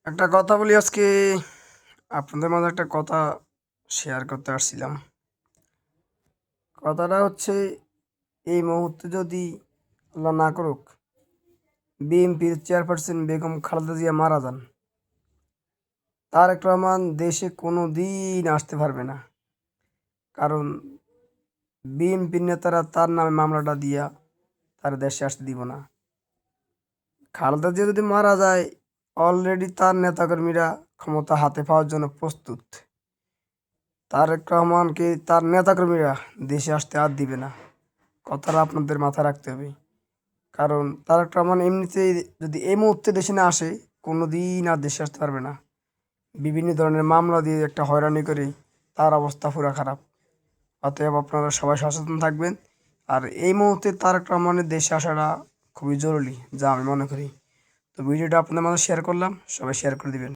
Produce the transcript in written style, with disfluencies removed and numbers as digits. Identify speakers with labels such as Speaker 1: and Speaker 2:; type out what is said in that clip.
Speaker 1: একটা কথা বলি আজকে আপনাদের মাঝে একটা কথা শেয়ার করতে আসছিলাম। কথাটা হচ্ছে এই মুহূর্তে যদি আল্লাহ না করুক বিএনপির চেয়ারপারসন বেগম খালেদা জিয়া মারা যান, তারেক রহমান দেশে কোনো দিন আসতে পারবে না। কারণ বিএনপির নেতারা তার নামে মামলাটা দিয়া তার দেশে আসতে দিব না। খালেদা জিয়া যদি মারা যায়, অলরেডি তার নেতাকর্মীরা ক্ষমতা হাতে পাওয়ার জন্য প্রস্তুত। তারেক রহমানকে তার নেতাকর্মীরা দেশে আসতে আর দিবে না। কথাটা আপনাদের মাথায় রাখতে হবে। কারণ তারেক রহমান এমনিতেই যদি এই মুহূর্তে দেশে না আসে, কোনো দিন আর দেশে আসতে পারবে না। বিভিন্ন ধরনের মামলা দিয়ে একটা হয়রানি করে তার অবস্থা পুরা খারাপ। অতএব আপনারা সবাই সচেতন থাকবেন। আর এই মুহূর্তে তারেক রহমানের দেশে আসাটা খুবই জরুরি, যা আমি মনে করি। তো ভিডিওটা আপনাদের মাঝে শেয়ার করলাম, সবাই শেয়ার করে দিবেন।